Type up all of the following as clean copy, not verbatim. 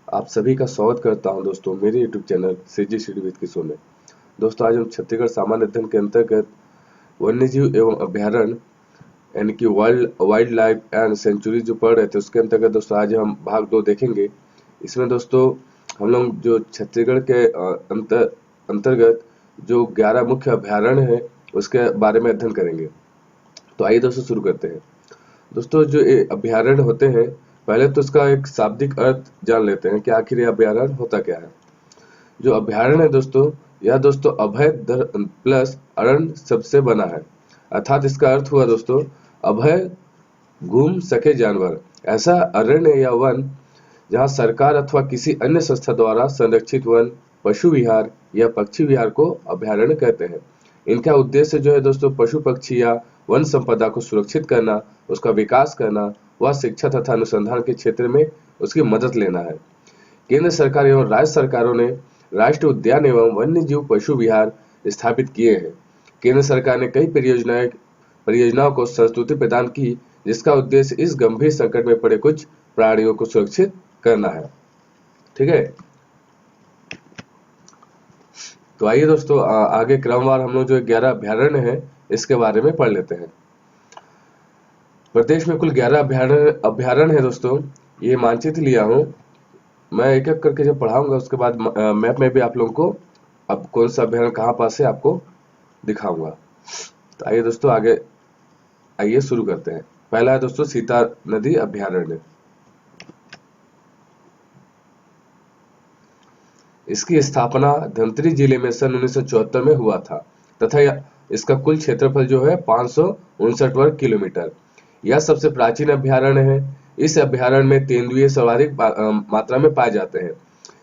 आप सभी का स्वागत करता हूं दोस्तों मेरे YouTube channel CG study with Kishore में। दोस्तों आज हम छत्तीसगढ़ सामान्य अध्ययन के अंतर्गत वन्यजीव एवं अभ्यारण्य यानी कि वाइल्ड लाइफ एंड सेंचुरी जो पढ़ रहे थे उसके अंतर्गत दोस्तों आज हम भाग 2 देखेंगे। इसमें दोस्तों हम लोग जो छत्तीसगढ़ के अंतर्गत जो 11 मुख्य अभ्यारण्य है उसके बारे में अध्ययन करेंगे। तो आइए दोस्तों शुरू करते हैं। दोस्तों जो अभ्यारण्य होते हैं, पहले तो इसका एक शाब्दिक अर्थ जान लेते हैं कि आखिर ये अभ्यारण्य होता क्या है। जो अभ्यारण्य है दोस्तों, यह दोस्तों अभय प्लस अरण्य सबसे बना है, अर्थात इसका अर्थ हुआ दोस्तों अभय घूम सके जानवर, ऐसा अरण्य या वन जहां सरकार अथवा किसी अन्य संस्था द्वारा संरक्षित वन, पशु विहार या पक्षी विहार को अभ्यारण्य कहते हैं। इनका उद्देश्य जो है दोस्तों पशु पक्षी या वन संपदा को सुरक्षित करना, उसका विकास करना व शिक्षा तथा अनुसंधान के क्षेत्र में उसकी मदद लेना है। केंद्र सरकार एवं राज्य सरकारों ने राष्ट्रीय उद्यान एवं वन्य जीव पशु विहार स्थापित किए हैं। केंद्र सरकार ने कई परियोजनाओं को संस्तुति प्रदान की, जिसका उद्देश्य इस गंभीर संकट में पड़े कुछ प्राणियों को सुरक्षित करना है। ठीक है, तो आइए दोस्तों आगे क्रमवार हम लोग जो 11 अभ्यारण्य है इसके बारे में पढ़ लेते हैं। प्रदेश में कुल 11 अभ्यारण्य है दोस्तों। ये मानचित्र लिया हूँ, मैं एक एक करके जब पढ़ाऊंगा उसके बाद मैप में भी आप लोगों को अब कौन सा अभ्यारण्य कहाँ पास है आपको दिखाऊंगा। तो आइए दोस्तों आइए शुरू करते हैं। पहला है दोस्तों सीता नदी अभ्यारण्य। इसकी स्थापना धमतरी जिले में सन 1974 में हुआ था तथा इसका कुल क्षेत्रफल जो है 559 वर्ग किलोमीटर। यह सबसे प्राचीन अभ्यारण्य है। इस अभ्यारण्य में तेंदुए सर्वाधिक मात्रा में पाए जाते हैं।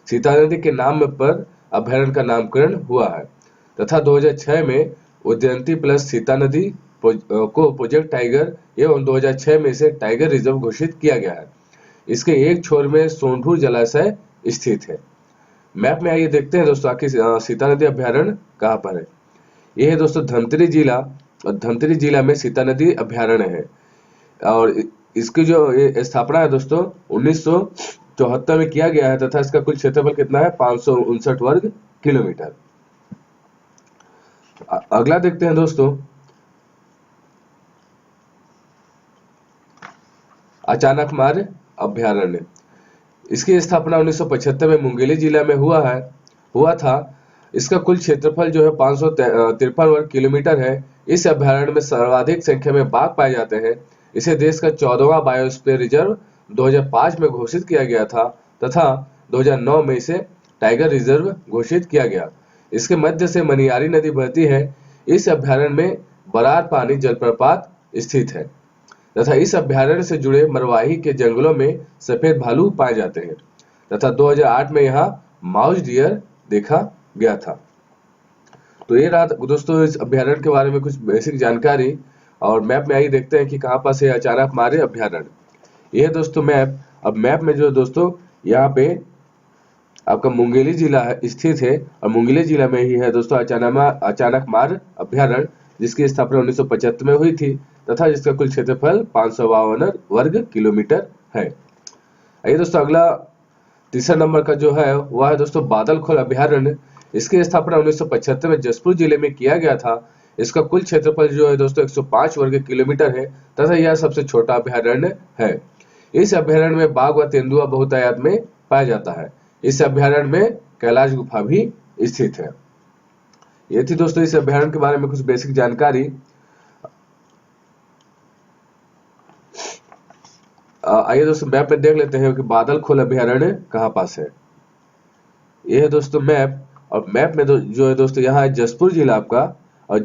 सीता नदी के नाम पर अभ्यारण्य का नामकरण हुआ है तथा 2006 में उदयंती प्लस सीता नदी को प्रोजेक्ट टाइगर एवं 2006 में इसे टाइगर रिजर्व घोषित किया गया है। इसके एक छोर में सोंढूर जलाशय स्थित है। मैप में आइए देखते हैं दोस्तों आखिर सीता नदी अभ्यारण्य कहाँ पर है। यह है दोस्तों धमतरी जिला, और धमतरी जिला में सीता नदी अभ्यारण्य है और इसकी जो स्थापना है दोस्तों 1974 में किया गया है तथा इसका कुल क्षेत्रफल कितना है 559 वर्ग किलोमीटर। अगला देखते हैं दोस्तों अचानक मार अभ्यारण्य। इसकी स्थापना 1975 में मुंगेली जिला में हुआ था। इसका कुल क्षेत्रफल जो है 553 वर्ग किलोमीटर है। इस अभ्यारण्य में सर्वाधिक संख्या में बाघ पाए जाते हैं। इसे देश का 14वां बायोस्फीयर रिजर्व 2005 में घोषित किया गया था तथा 2009 में इसे टाइगर रिजर्व घोषित किया गया। इसके मध्य से मनियारी नदी बहती है। इस अभ्यारण्य में बरार पानी जलप्रपात स्थित है तथा इस अभ्यारण्य से जुड़े मरवाही के जंगलों में सफेद भालू पाए जाते हैं तथा 2008 में यहाँ माउस डियर देखा गया था। तो ये रहा दोस्तों इस अभ्यारण्य के बारे में कुछ बेसिक जानकारी। और मैप में आइए देखते हैं कि कहाँ पास है अचानक मारे अभ्यारण्य। यह दोस्तों मैप, अब मैप में जो दोस्तों यहाँ पे आपका मुंगेली जिला स्थित है और मुंगेली जिला में ही है दोस्तों अचानक मार अभ्यारण्य, जिसकी स्थापना 1975 में हुई थी तथा जिसका कुल क्षेत्रफल 552 वर्ग किलोमीटर है। आइए दोस्तों अगला तीसरा नंबर का जो है वह है दोस्तों बादलखोल अभ्यारण्य। इसकी स्थापना 1975 में जसपुर जिले में किया गया था। इसका कुल क्षेत्रफल जो है दोस्तों 105 वर्ग किलोमीटर है तथा यह सबसे छोटा अभ्यारण्य है। इस अभ्यारण्य में बाघ व तेंदुआ बहुतायत में पाया जाता है। इस अभ्यारण्य में कैलाश गुफा भी स्थित है। ये थी दोस्तों इस अभ्यारण्य के बारे में कुछ बेसिक जानकारी। आइए दोस्तों मैप में देख लेते हैं कि बादलखोल अभ्यारण्य कहाँ पास है। यह है दोस्तों मैप, और मैप में जो है दोस्तों यहाँ है जसपुर जिला आपका, और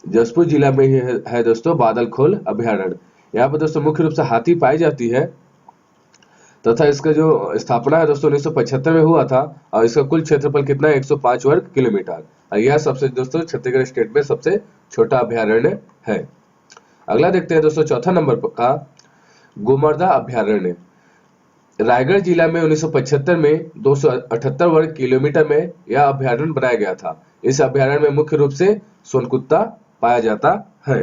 जसपुर जिला में ही है दोस्तों बादलखोल अभ्यारण्य। यहाँ पर दोस्तों मुख्य रूप से हाथी पाई जाती है तथा इसका जो स्थापना है दोस्तों 1975 में हुआ था और इसका कुल क्षेत्रफल कितना है 105 वर्ग किलोमीटर। और यह सबसे दोस्तों छत्तीसगढ़ स्टेट में सबसे छोटा अभ्यारण्य है। अगला देखते हैं दोस्तों चौथा नंबर का गोमर्दा अभ्यारण्य। रायगढ़ जिला में 1975 में 278 वर्ग किलोमीटर में यह अभ्यारण्य बनाया गया था। इस अभ्यारण्य में मुख्य रूप से सोनकुत्ता पाया जाता है।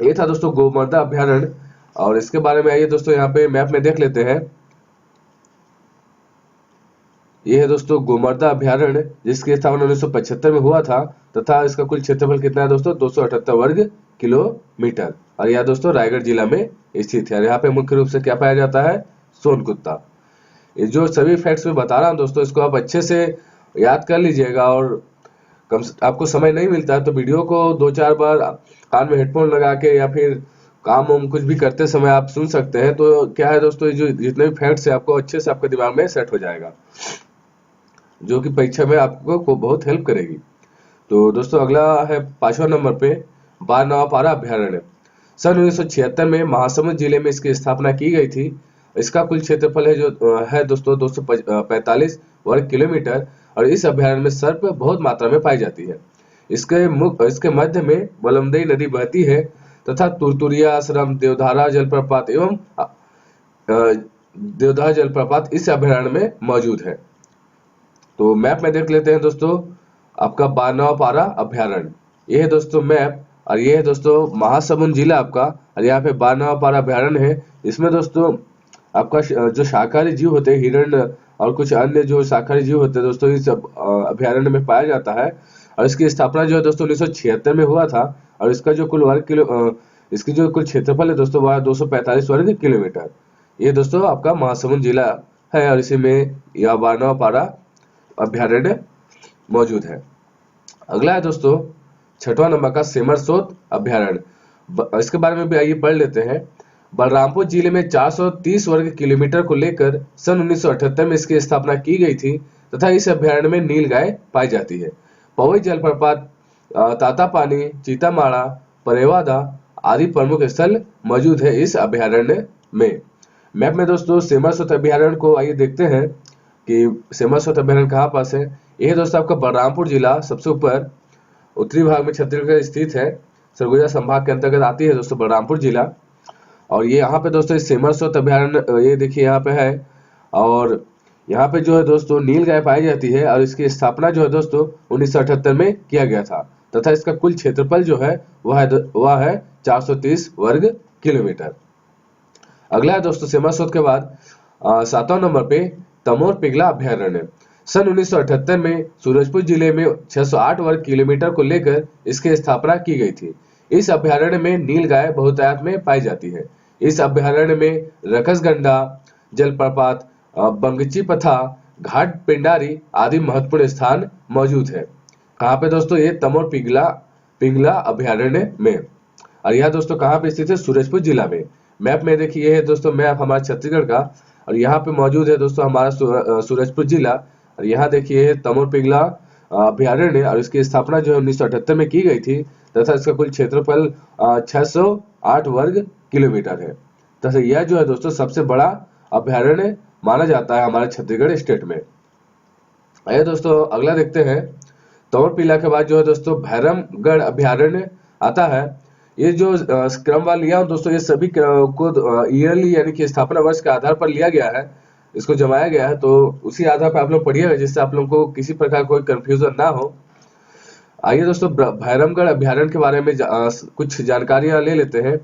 यह था दोस्तों गोमर्दा अभ्यारण्य। और इसके बारे में आइए दोस्तों यहाँ पे मैप में देख लेते हैं। ये है दोस्तों गोमर्दा अभ्यारण्य, जिसकी स्थापना 1975 में हुआ था तथा इसका कुल क्षेत्रफल कितना है दोस्तों, 278 वर्ग किलोमीटर। और यह दोस्तों रायगढ़ जिला में स्थित है। यहाँ पे मुख्य रूप से क्या पाया जाता है, सोनकुत्ता। ये जो सभी फैक्ट्स मैं बता रहा हूँ दोस्तों, इसको आप अच्छे से याद कर लीजिएगा। और आपको समय नहीं मिलता है तो वीडियो को 2-4 बार कान में हेडफोन लगा के या फिर काम वाम कुछ भी करते समय आप सुन सकते हैं। तो क्या है दोस्तों, ये जो जितने भी फैक्ट्स है आपको अच्छे से आपके दिमाग में सेट हो जाएगा, जो कि परीक्षा में आपको को बहुत हेल्प करेगी। तो दोस्तों अगला है 5वां नंबर पे बारनवापारा अभ्यारण्य। सन 1976 में महासमुंद जिले में इसकी स्थापना की गई थी। इसका कुल क्षेत्रफल है जो है दोस्तों 245 वर्ग किलोमीटर। और इस अभ्यारण्य में सर्प बहुत मात्रा में पाई जाती है। इसके मध्य में बलमदई नदी बहती है तथा तुरतुरिया आश्रम, देवधारा जलप्रपात एवं देवधारा जलप्रपात इस अभ्यारण्य में मौजूद है। तो मैप में देख लेते हैं दोस्तों आपका बारनवापारा अभ्यारण्य। ये है दोस्तों मैप, और ये है दोस्तों महासमुंद जिला आपका, और यहाँ पे बारनवापारा अभ्यारण्य है। इसमें दोस्तों आपका जो शाकाहारी जीव होते हैं, हिरण और कुछ अन्य जो शाकाहारी जीव होते हैं दोस्तों, इस अभ्यारण्य में पाया जाता है। और इसकी स्थापना जो है दोस्तों 1976 में हुआ था। और इसका जो इसकी जो कुल क्षेत्रफल है दोस्तों वह 245 वर्ग किलोमीटर। ये दोस्तों आपका महासमुंद जिला है और इसी में यह बारनवापारा अभ्यारण्य मौजूद है। अगला है दोस्तों 6वां नंबर का सेमरसोत अभ्यारण्य। इसके बारे में भी आइए पढ़ लेते हैं। बलरामपुर जिले में 430 वर्ग किलोमीटर को लेकर सन 1978 में इसकी स्थापना की गई थी तथा इस अभ्यारण्य में नीलगाय पाई जाती है। पवई जलप्रपात, तातापानी, चीतामाड़ा, परेवादा आदि प्रमुख स्थल मौजूद है इस अभ्यारण्य में। मैप में दोस्तों सेमरसोत अभ्यारण्य को आइए देखते हैं कि सेमरसोत अभ्यारण्य कहाँ पास है। यह दोस्तों आपका बलरामपुर जिला सबसे ऊपर उत्तरी भाग में छत्तीसगढ़ स्थित है। सरगुजा संभाग के अंतर्गत आती है दोस्तों बलरामपुर जिला। और ये यहाँ पे दोस्तों सेमरसोत अभ्यारण्य ये देखिए यहाँ पे है। और यहाँ पे जो है दोस्तों नीलगाय पाई जाती है। और इसकी स्थापना जो है दोस्तों 1978 में किया गया था तथा इसका कुल क्षेत्रफल जो है वह है 430 वर्ग किलोमीटर। अगला है दोस्तों सेमरसोत के बाद 7वां नंबर पे तमोर पिगला अभ्यारण्य। सन 1978 में सूरजपुर जिले में 608 वर्ग किलोमीटर को लेकर इसकी स्थापना की गई थी। इस अभ्यारण्य में नीलगाय बहुतायत में पाई जाती है। इस अभ्यारण्य में रखसगंडा जलप्रपात, बंगची पथा, घाट पिंडारी आदि महत्वपूर्ण स्थान मौजूद है। कहाँ पे दोस्तों, ये तमोर पिंगला अभ्यारण्य में। और यह दोस्तों कहाँ पे स्थित है, सूरजपुर जिला में। मैप में देखिए है दोस्तों मैप हमारा छत्तीसगढ़ का, और यहाँ पे मौजूद है दोस्तों हमारा सूरजपुर जिला। और यहाँ देखिए तमोर पिंगला अभ्यारण्य, और इसकी स्थापना जो है 1978 में की गई थी तथा इसका कुल क्षेत्रफल 608 वर्ग किलोमीटर है तथा यह जो है दोस्तों सबसे बड़ा अभ्यारण्य माना जाता है हमारे छत्तीसगढ़ स्टेट में। आइए दोस्तों अगला देखते हैं। तमोर पिगला के बाद जो है दोस्तों भैरमगढ़ अभ्यारण्य आता है। ये जो क्रमवार लिया हूं दोस्तों, ये सभी को ईयरली यानी कि स्थापना वर्ष के आधार पर लिया गया है, इसको जमाया गया है। तो उसी आधार पर आप लोग पढ़िएगा जिससे आप लोगों को किसी प्रकार कोई कंफ्यूजन ना हो। आइए दोस्तों भैरमगढ़ अभ्यारण्य के बारे में कुछ जानकारियां ले लेते हैं।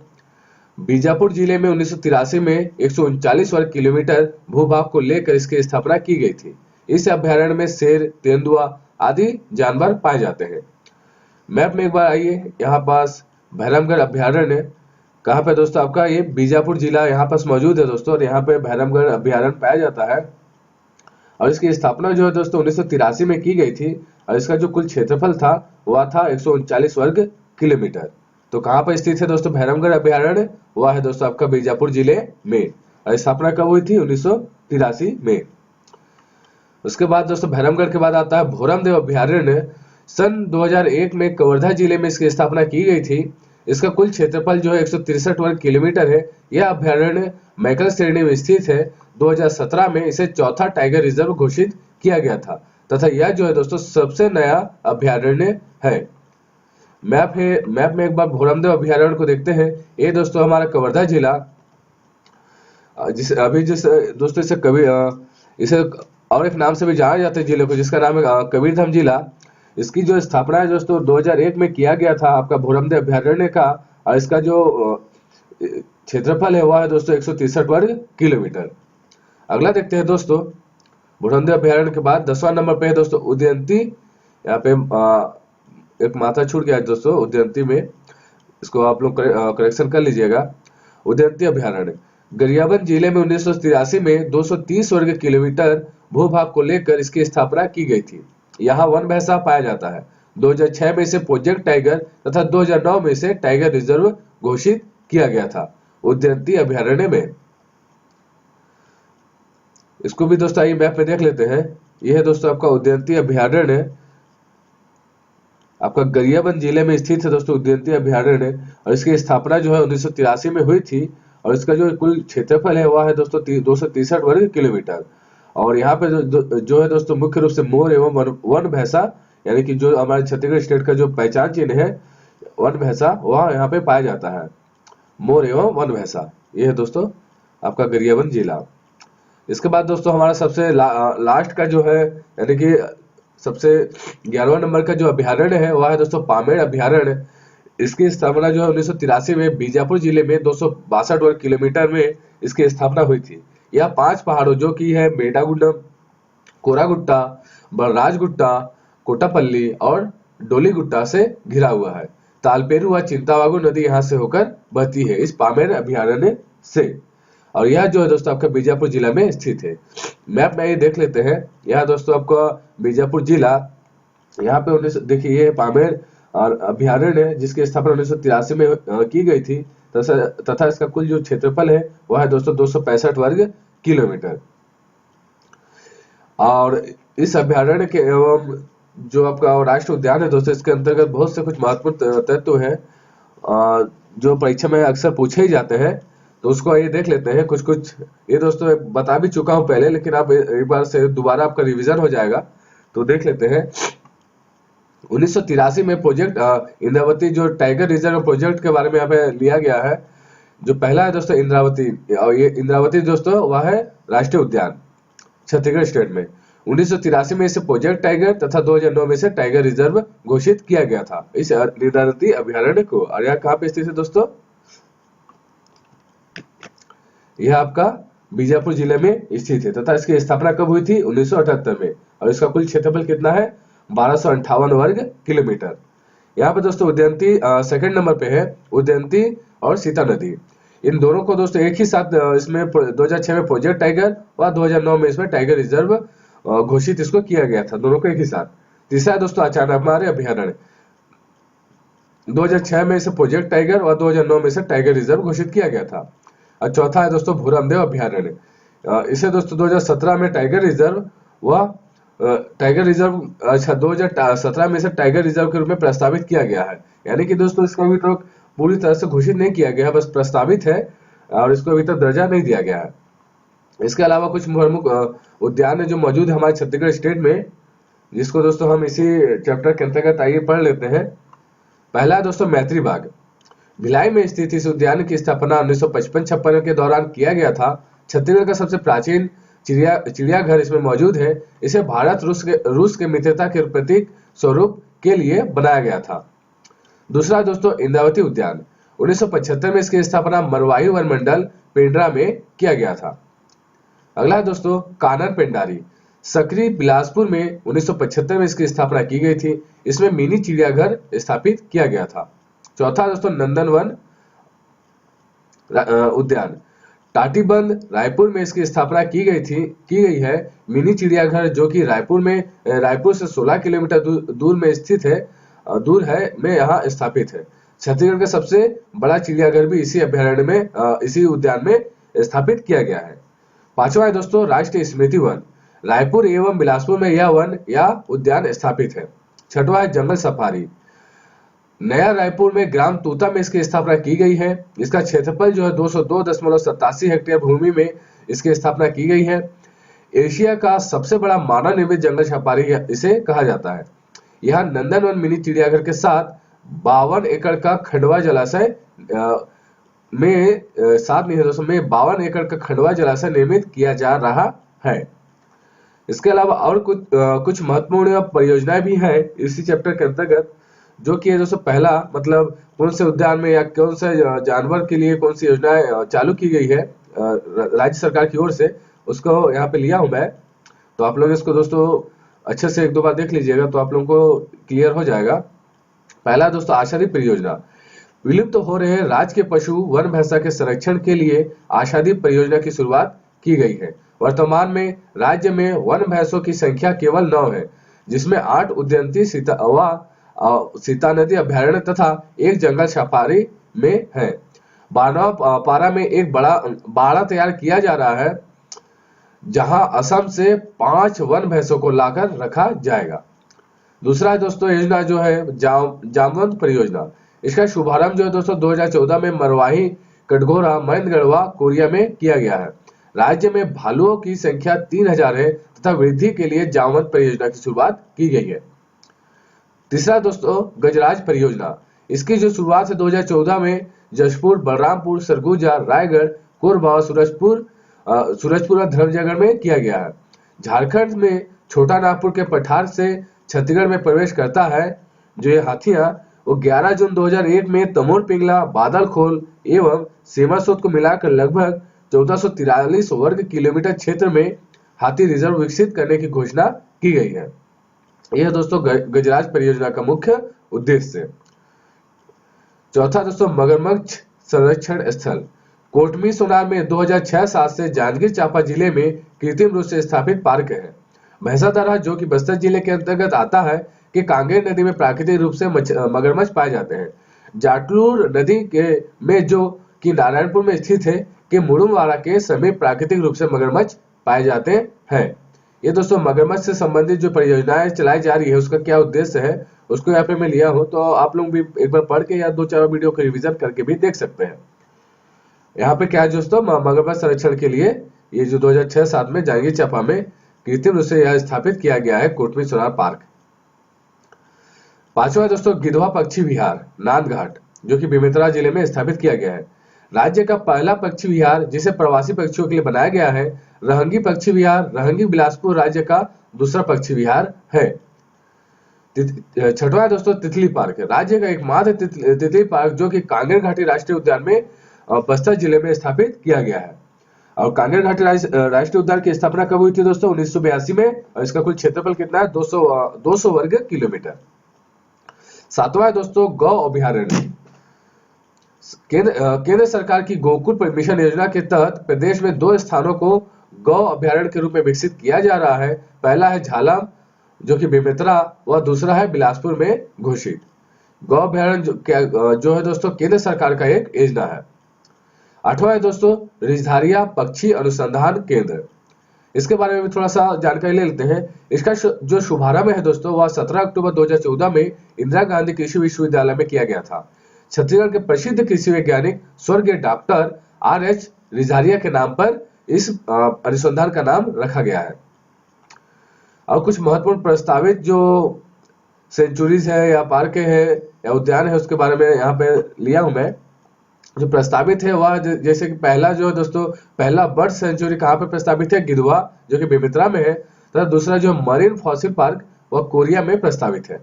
बीजापुर जिले में 1983 में 139 वर्ग किलोमीटर भूभाग को लेकर इसकी स्थापना की गई थी। इस अभ्यारण्य में शेर, तेंदुआ आदि जानवर पाए जाते हैं। मैप में एक बार आइए, यहाँ पास भैरमगढ़ अभ्यारण्य कहाँ पे दोस्तों, आपका ये बीजापुर जिला यहाँ पास मौजूद है दोस्तों। और यहाँ पे भैरमगढ़ अभ्यारण्य पाया जाता है और इसकी स्थापना जो है दोस्तों 1983 में की गई थी। और इसका जो कुल क्षेत्रफल था वह था 139 वर्ग किलोमीटर। तो कहाँ पर स्थित है दोस्तों भैरमगढ़ अभ्यारण्य, वह है दोस्तों आपका बीजापुर जिले में। और स्थापना कब हुई थी, 1983 में। उसके बाद दोस्तों भैरमगढ़ के बाद आता है भोरमदेव अभ्यारण्य। सन 2001 में कवर्धा जिले में इसकी स्थापना की गई थी। इसका कुल क्षेत्रफल जो है 163 वर्ग किलोमीटर है। यह अभ्यारण्य मैकल श्रेणी में स्थित है। 2017 में इसे चौथा टाइगर रिजर्व घोषित किया गया था तथा यह जो है दोस्तों सबसे नया अभ्यारण्य है। मैप में एक बार भोरमदेव अभ्यारण्य को देखते हैं। ये दोस्तों हमारा कवर्धा जिला, दोस्तों इसे और एक नाम से भी जाना जाता है जिले को, जिसका नाम है कबीरधाम जिला। इसकी जो स्थापना है दोस्तों 2001 में किया गया था आपका भोरमदेव अभ्यारण्य का। और इसका जो क्षेत्रफल है वह है दोस्तों 163 वर्ग किलोमीटर। अगला देखते हैं दोस्तों, बुढ़ानदेव अभ्यारण्य के बाद 10वां नंबर पे है दोस्तों उदयंती। यहाँ पे एक मात्रा छूट गया है दोस्तों उदयंती में, इसको आप लोग करेक्शन कर लीजिएगा। उदयंती अभ्यारण्य गरियाबंद जिले में 1983 में 230 वर्ग किलोमीटर भूभाग को लेकर इसकी स्थापना की गई थी। यहाँ वन भैंसा पाया जाता है। 2006 में इसे प्रोजेक्ट टाइगर तथा 2009 में इसे टाइगर रिजर्व घोषित किया गया था उदयंती अभ्यारण्य में। इसको भी दोस्तों आइए मैप में देख लेते हैं। यह है दोस्तों आपका उदयंती अभ्यारण्य, आपका गरियाबंद जिले में स्थित है दोस्तों उदयंती अभ्यारण्य, और इसकी स्थापना जो है 1983 में हुई थी, और इसका जो कुल क्षेत्रफल है वह है दोस्तों 263 वर्ग किलोमीटर। और यहाँ पे जो है दोस्तों मुख्य रूप से मोर एवं वन भैंसा, यानी कि जो हमारे छत्तीसगढ़ स्टेट का जो पहचान चिन्ह है वन भैंसा, वह यहाँ पे पाया जाता है, मोर एवं वन भैंसा। ये है दोस्तों आपका गरियाबंद जिला। इसके बाद दोस्तों हमारा सबसे लास्ट का जो है, यानी कि सबसे 11वां नंबर का जो अभ्यारण्य है वह है दोस्तों पामेड़ अभ्यारण्य। इसकी स्थापना जो है 1983 में बीजापुर जिले में 262 वर्ग किलोमीटर में इसकी स्थापना हुई थी। यह 5 पहाड़ों जो कि है मेटागुड्डम, कोरागुट्टा, बलराजगुट्टा, कोटापल्ली और डोलीगुट्टा से घिरा हुआ है। तालपेरू व चिंतावागु नदी यहाँ से होकर बहती है इस पामेड़ अभ्यारण्य से, और यह जो है दोस्तों आपका बीजापुर जिला में स्थित है। मैप में ये देख लेते हैं। यह दोस्तों आपका बीजापुर जिला, यहाँ पे देखिए ये पामेड़ और अभ्यारण्य जिसकी स्थापना 1983 में की गई थी, तथा इसका कुल जो क्षेत्रफल है वह है दोस्तों 265 वर्ग किलोमीटर। और इस अभ्यारण्य के एवं जो आपका राष्ट्रीय उद्यान है दोस्तों, इसके अंतर्गत बहुत से कुछ महत्वपूर्ण तत्व है जो परीक्षा में अक्सर पूछे ही जाते हैं, तो उसको ये देख लेते हैं। कुछ ये दोस्तों मैं बता भी चुका हूं पहले, लेकिन आप एक बार से दोबारा आपका रिवीजन हो जाएगा, तो देख लेते हैं। 1983 में प्रोजेक्ट इंद्रावती जो टाइगर रिजर्व प्रोजेक्ट के बारे में यहाँ पे लिया गया है। जो पहला है दोस्तों इंद्रावती, और ये इंद्रावती दोस्तों वह है राष्ट्रीय उद्यान छत्तीसगढ़ स्टेट में। 1983 में इसे प्रोजेक्ट टाइगर तथा 2009 में इसे टाइगर रिजर्व घोषित किया गया था इस इंद्रावती अभ्यारण्य को। और यह कहाँ पे स्थित है दोस्तों? यह आपका बीजापुर जिले में स्थित है, तथा इसकी स्थापना कब हुई थी? 1978 में। और इसका कुल क्षेत्रफल कितना है? 1258 वर्ग किलोमीटर। यहाँ पे दोस्तों उदयंती सेकंड नंबर पे है, उदयंती और सीता नदी। इन दोनों को दोस्तों एक ही साथ इसमें 2006 में प्रोजेक्ट टाइगर और 2009 में इसमें टाइगर रिजर्व घोषित इसको किया गया था, दोनों को एक ही साथ। तीसरा दोस्तों अचानकमारी अभ्यारण्य, 2006 में इसे प्रोजेक्ट टाइगर और 2009 में इसे टाइगर रिजर्व घोषित किया गया था। और चौथा है दोस्तों भूरामदेव अभ्यारण्य, इसे दोस्तों 2017 में टाइगर रिजर्व व टाइगर रिजर्व 2017 में इसे टाइगर रिजर्व के रूप में प्रस्तावित किया गया है। यानी कि दोस्तों इसको अभी तक पूरी तरह से घोषित नहीं किया गया, बस प्रस्तावित है और इसको अभी तक दर्जा नहीं दिया गया है। इसके अलावा कुछ प्रमुख उद्यान है जो मौजूद है हमारे छत्तीसगढ़ स्टेट में, जिसको दोस्तों हम इसी चैप्टर के अंतर्गत आइए पढ़ लेते हैं। पहला है दोस्तों मैत्री बाग, भिलाई में स्थित इस उद्यान की स्थापना 1955-56 के दौरान किया गया था। छत्तीसगढ़ का सबसे प्राचीन चिड़ियाघर इसमें मौजूद है। इसे भारत रूस के मित्रता के प्रतीक स्वरूप के लिए बनाया गया था। दूसरा दोस्तों इंद्रावती उद्यान, 1975 में इसकी स्थापना मरवाही वन मंडल पेंड्रा में किया गया था। अगला है दोस्तों कानर पेंडारी, सकरी बिलासपुर में 1975 में इसकी स्थापना की गई थी। इसमें मिनी चिड़ियाघर स्थापित किया गया था। चौथा दोस्तों नंदनवन उद्यान, टाटीबंध रायपुर में इसकी स्थापना की गई है। मिनी चिड़ियाघर जो कि रायपुर से 16 किलोमीटर दूर है में यहाँ स्थापित है। छत्तीसगढ़ का सबसे बड़ा चिड़ियाघर भी इसी अभ्यारण्य में इसी उद्यान में स्थापित किया गया है। पांचवा है दोस्तों राष्ट्रीय स्मृति वन, रायपुर एवं बिलासपुर में यह वन या उद्यान स्थापित है। छठवा है जंगल सफारी, नया रायपुर में ग्राम तूता में इसकी स्थापना की गई है। इसका क्षेत्रफल जो है 202.87 हेक्टेयर भूमि में इसकी स्थापना की गई है। एशिया का सबसे बड़ा मानव निर्मित जंगल सफारी इसे कहा जाता है। यहाँ नंदनवन मिनी चिड़ियाघर के साथ 52 एकड़ का खंडवा जलाशय में 52 एकड़ का खंडवा जलाशय निर्मित किया जा रहा है। इसके अलावा और कुछ महत्वपूर्ण परियोजनाएं भी हैं इसी चैप्टर के अंतर्गत, जो कि दोस्तों पहला मतलब कौन से उद्यान में या कौन से जानवर के लिए कौन सी योजनाएं चालू की गई है राज्य सरकार की ओर से, उसको यहाँ पे लिया हूं मैं। तो आप लोग इसको दोस्तों अच्छे से एक दो बार देख लीजिएगा तो आप लोगों को क्लियर हो जाएगा। पहला दोस्तों आशादी परियोजना। विलुप्त हो रहे राज्य के पशु वन भैंसा के संरक्षण के लिए आशादी परियोजना की शुरुआत की गई है। वर्तमान में राज्य में वन भैंसों की संख्या केवल 9 है, जिसमें 8 उद्यानिकी सीता नदी अभ्यारण्य तथा एक जंगल सफारी में है। बानवा पारा में एक बड़ा बाड़ा तैयार किया जा रहा है, जहां असम से 5 वन भैंसों को लाकर रखा जाएगा। दूसरा दोस्तों योजना जो है जामवंत परियोजना। इसका शुभारंभ जो है दोस्तों 2014 में मरवाही, कटघोरा, महेंद्रगढ़वा, कोरिया में किया गया है। राज्य में भालुओं की संख्या 3000 है तथा वृद्धि के लिए जामवंत परियोजना की शुरुआत की गई है। तीसरा दोस्तों गजराज परियोजना। इसकी जो शुरुआत है 2014 में जशपुर, बलरामपुर, सरगुजा, रायगढ़, कोरबा, सूरजपुर और धर्मजयगढ़ में किया गया है। झारखंड में छोटा नागपुर के पठार से छत्तीसगढ़ में प्रवेश करता है। जो ये हाथियां वो 11 जून 2001 में तमोर, पिंगला, बादलखोल एवं सीमासोत को मिलाकर लगभग 1443 वर्ग किलोमीटर क्षेत्र में हाथी रिजर्व विकसित करने की घोषणा की गई है। यह दोस्तों गजराज परियोजना का मुख्य उद्देश्य। चौथा दोस्तों मगरमच्छ संरक्षण स्थल। कोटमी सोनार में 2006-07 से जांजगीर चांपा जिले में कृत्रिम रूप से स्थापित पार्क है। भैंसादरा जो कि बस्तर जिले के अंतर्गत आता है कि कांगेर नदी में प्राकृतिक रूप से मगरमच्छ पाए जाते हैं। जाटलूर नदी के में जो कि नारायणपुर में स्थित है कि मुड़ुमवाड़ा के समीप प्राकृतिक रूप से मगरमच्छ पाए जाते हैं। ये दोस्तों मगरमच्छ से संबंधित जो परियोजनाएं चलाई जा रही है उसका क्या उद्देश्य है उसको यहाँ पे मैं लिया हूँ, तो आप लोग भी एक बार पढ़ के या 2-4 वीडियो को रिविजन करके भी देख सकते हैं। यहाँ पे क्या है दोस्तों मगरमच्छ संरक्षण के लिए ये जो 2006-07 में जांजगीर चांपा में कृत्रिम रूप से यह स्थापित किया गया है कोटमी सोनार पार्क। पांचवा दोस्तों गिधवा पक्षी विहार नांदघाट जो कि बेमेतरा जिले में स्थापित किया गया है। राज्य का पहला पक्षी विहार जिसे प्रवासी पक्षियों के लिए बनाया गया है। रहंगी पक्षी विहार रहंगी बिलासपुर राज्य का दूसरा पक्षी विहार है। छठवां दोस्तों तितली पार्क राज्य का एकमात्र तितली पार्क जो कि कांगेर घाटी राष्ट्रीय उद्यान में बस्तर जिले में स्थापित किया गया है। और कांगेर घाटी राष्ट्रीय उद्यान की स्थापना कब हुई थी दोस्तों 1982 में, और इसका कुल क्षेत्रफल कितना है 200 वर्ग किलोमीटर। सातवां है दोस्तों गौ अभ्यारण्य। केंद्र सरकार की गोकुल मिशन योजना के तहत प्रदेश में 2 स्थानों को गौ अभ्यारण्य के रूप में विकसित किया जा रहा है। पहला है झालम जो कि बेमेतरा व दूसरा है बिलासपुर में घोषित। गौ अभ्यारण्य जो है दोस्तों केंद्र सरकार का एक योजना है। 8वां है दोस्तों रिजधारिया पक्षी अनुसंधान केंद्र। इसके बारे में भी थोड़ा सा जानकारी ले लेते हैं। इसका जो शुभारंभ है दोस्तों वह 17 अक्टूबर 2014 में इंदिरा गांधी कृषि विश्वविद्यालय में किया गया था। छत्तीसगढ़ के प्रसिद्ध कृषि वैज्ञानिक स्वर्गीय डॉक्टर R.H. रिजधारिया के नाम पर इस अनुसंधान का नाम रखा गया है। और कुछ महत्वपूर्ण प्रस्तावित जो सेंचुरीज है या पार्क है या उद्यान है उसके बारे में यहाँ पे लिया हूं मैं। जो प्रस्तावित है वह जैसे कि पहला जो है दोस्तों पहला बर्ड सेंचुरी कहाँ पे प्रस्तावित है गिधवा जो कि बेमेतरा में है, तथा दूसरा जो मरीन फॉसिल पार्क वह कोरिया में प्रस्तावित है।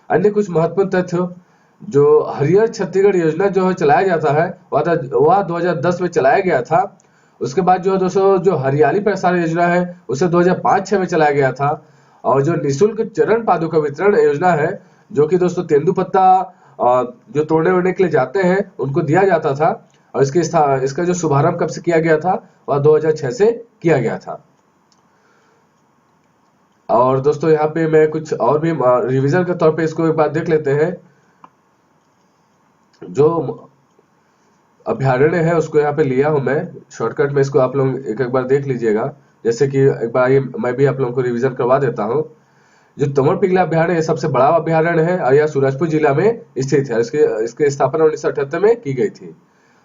अन्य कुछ महत्वपूर्ण तथ्य जो हरियर छत्तीसगढ़ योजना जो है चलाया जाता है वह 2010 में चलाया गया था। उसके बाद जो है दोस्तों जो हरियाली प्रसार योजना है उसे 2005-06 में चलाया गया था। और जो निःशुल्क चरण पादुका वितरण योजना है जो कि दोस्तों तेंदुपत्ता जो तोड़ने वोड़ने के लिए जाते हैं उनको दिया जाता था। और इसका जो शुभारंभ कब से किया गया था वह 2006 से किया गया था। और दोस्तों यहाँ पे मैं कुछ और भी रिवीजन के तौर पे इसको एक बार देख लेते हैं। जो अभ्यारण्य है उसको यहाँ पे लिया हूं मैं शॉर्टकट में, इसको आप लोग एक बार देख लीजिएगा। जैसे कि एक बार ये मैं भी आप लोगों को रिवीजन करवा देता हूं। जो तमोर पिंगला अभ्यारण्य ये सबसे बड़ा अभ्यारण्य है और यह सूरजपुर जिला में स्थित है। इसकी स्थापना 1978 में की गई थी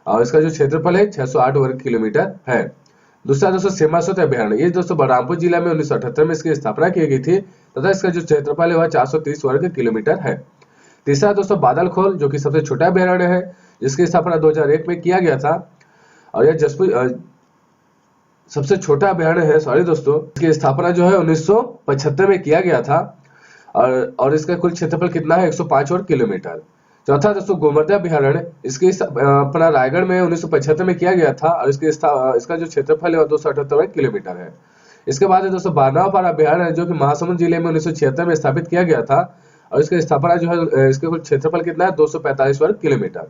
और इसका जो क्षेत्रफल है 608 वर्ग किलोमीटर है। दूसरा दोस्तों सीमासोत अभ्यारण्य ये दोस्तों बलरामपुर जिला में 1978 में इसकी स्थापना की गई थी तथा इसका जो क्षेत्रफल है वह 430 वर्ग किलोमीटर है। तीसरा दोस्तों बादलखोल जो कि सबसे छोटा अभ्यारण्य है जिसकी स्थापना 2001 में किया गया था। और यह जसपुर सबसे छोटा अभ्यारण्य है, सॉरी दोस्तों, इसकी स्थापना जो है 1975 में किया गया था। और इसका कुल क्षेत्रफल कितना है 105 वर्ग किलोमीटर। चौथा दोस्तों गोमर्दा अभ्यारण्य, इसके अपना रायगढ़ में 1975 में किया गया था और इसका जो क्षेत्रफल है वो 278 वर्ग किलोमीटर है। इसके बाद है दोस्तों बारनापारा अभ्यारण्य, जो कि महासमुंद जिले में 1976 में स्थापित किया गया था और इसका स्थापना जो है इसके कुल क्षेत्रफल कितना है 245 वर्ग किलोमीटर।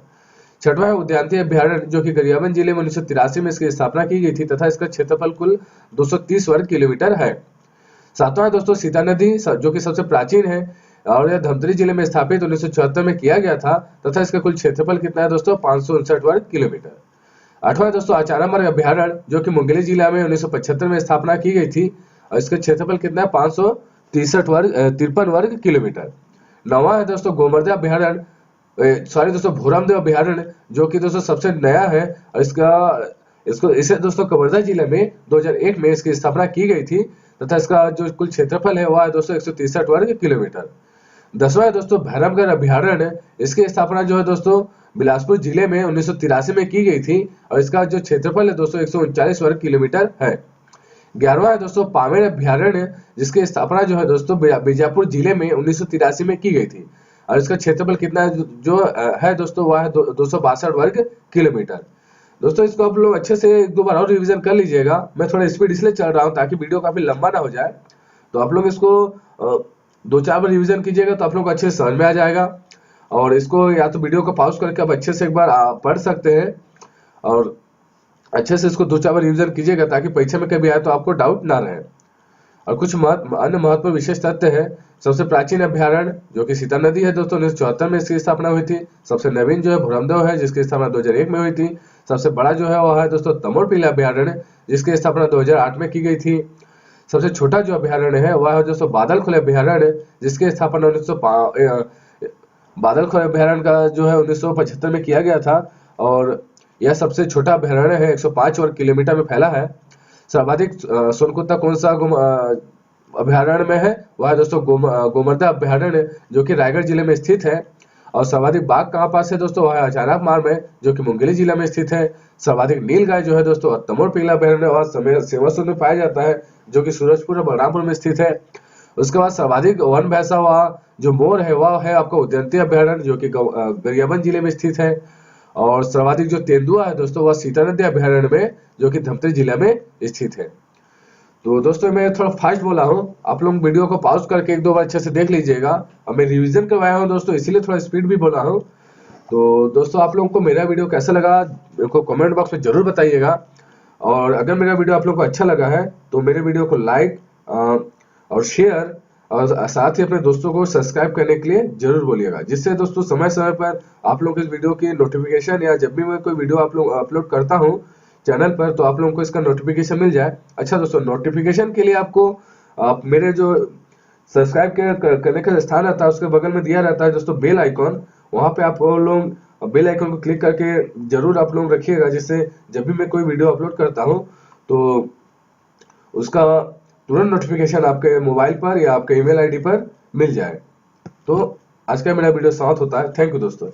छठवां है उद्यानती अभ्यारण्य, जो कि गरियाबंद जिले में 1983 में इसकी स्थापना की गई थी तथा इसका क्षेत्रफल कुल 230 वर्ग किलोमीटर है। सातवां है दोस्तों सीता नदी, जो कि सबसे प्राचीन है और यह धमतरी जिले में स्थापित 1974 में किया गया था तथा इसका कुल क्षेत्रफल कितना है दोस्तों 559 वर्ग किलोमीटर। आठवां दोस्तों आचारामर्ग अभ्यारण्य, जो कि मुंगेली जिला में 1975 में स्थापना की गई थी और इसका क्षेत्रफल कितना है 553 वर्ग किलोमीटर। नौवां है दोस्तों गोमर्दा अभ्यारण्य, सॉरी दोस्तों भोरामदेव अभ्यारण्य, जो कि दोस्तों सबसे नया है और इसे दोस्तों कवर्धा जिले में 2001 में इसकी स्थापना की गई थी तथा इसका जो कुल क्षेत्रफल है वह है दोस्तों 163 वर्ग किलोमीटर। 10वां है दोस्तों भैरमगढ़ अभ्यारण्य, इसकी स्थापना जो है दोस्तों बिलासपुर जिले में 1983 में की गई थी और इसका जो क्षेत्रफल है दोस्तों 139 वर्ग किलोमीटर है। 11वां है दोस्तों पामेड़ अभ्यारण्य, जिसकी स्थापना जो है दोस्तों बीजापुर जिले में 1983 में की गई थी और इसका क्षेत्रफल कितना है दोस्तों वह है 262 वर्ग किलोमीटर। दोस्तों इसको आप लोग अच्छे से एक दो बार और रिवीजन कर लीजिएगा। मैं थोड़ा स्पीड इसलिए चल रहा हूँ ताकि वीडियो काफी लंबा ना हो जाए, तो आप लोग इसको 2-4 बार रिवीजन कीजिएगा तो आप लोग को अच्छे से समझ में आ जाएगा। और इसको या तो वीडियो को पॉज करके आप अच्छे से एक बार पढ़ सकते हैं और अच्छे से इसको 2-4 बार रिवीजन कीजिएगा ताकि परीक्षा में कभी आए तो आपको डाउट ना रहे। और कुछ अन्य महत्वपूर्ण विशेष तथ्य है। सबसे प्राचीन अभ्यारण्य जो कि सीता नदी है दोस्तों 1974 में इसकी स्थापना हुई थी। सबसे नवीन जो है भोरमदेव है, जिसकी स्थापना 2001 में हुई थी। सबसे बड़ा जो है वह है दोस्तों तमोरपीला अभ्यारण्य, जिसकी स्थापना 2008 में की गई थी। सबसे छोटा जो अभ्यारण्य है वह है दोस्तों बादलखोल अभ्यारण्य, जिसकी स्थापना बादलखोल अभ्यारण्य का जो है 1975 में किया गया था और यह सबसे छोटा अभ्यारण्य है, 105 वर्ग किलोमीटर में फैला है। सर्वाधिक सोनकुत्ता कौन सा अभ्यारण्य में है, वह है दोस्तों गोमर्दा अभ्यारण्य, जो कि रायगढ़ जिले में स्थित है। और सर्वाधिक बाघ कहाँ पास है दोस्तों, वह है अचानकमार में, जो कि मुंगेली जिला में स्थित है। सर्वाधिक नीलगाय जो है दोस्तों तमोरपीला अभ्यारण्य और सेवासुर में पाया जाता है, जो कि सूरजपुर और बलरामपुर में स्थित है। उसके बाद सर्वाधिक वन भैंसा हुआ जो मोर है वह है आपका उद्यानती अभ्यारण्य, जो कि गरियाबंद जिले में स्थित है। और सर्वाधिक जो तेंदुआ है दोस्तों वह सीता नदी अभ्यारण्य में, जो कि धमतरी जिला में स्थित है। तो दोस्तों मैं थोड़ा फास्ट बोला हूँ, आप लोग वीडियो को पॉज करके एक दो बार अच्छे से देख लीजिएगा। और मैं रिवीजन करवाया हूँ दोस्तों, इसीलिए थोड़ा स्पीड भी बोला हूँ। तो दोस्तों आप लोगों को मेरा वीडियो कैसा लगा मेरे को कमेंट बॉक्स में जरूर बताइएगा। और अगर मेरा वीडियो आप लोग को अच्छा लगा है तो मेरे वीडियो को लाइक और शेयर और साथ ही अपने दोस्तों को सब्सक्राइब करने के लिए जरूर बोलिएगा, जिससे दोस्तों समय समय पर आप लोग इस वीडियो की नोटिफिकेशन या जब भी मैं कोई वीडियो आप लोग अपलोड करता हूँ चैनल पर तो आप लोगों को इसका नोटिफिकेशन मिल जाए। अच्छा दोस्तों, नोटिफिकेशन के लिए आपको मेरे जो सब्सक्राइब करने का स्थान रहता है उसके बगल में दिया रहता है दोस्तों बेल आइकॉन, वहां पे आप लोग बेल आइकन को क्लिक करके जरूर आप लोग रखिएगा, जिससे जब भी मैं कोई वीडियो अपलोड करता हूँ तो उसका तुरंत नोटिफिकेशन आपके मोबाइल पर या आपके ईमेल आईडी पर मिल जाए। तो आज का मेरा वीडियो समाप्त होता है। थैंक यू दोस्तों।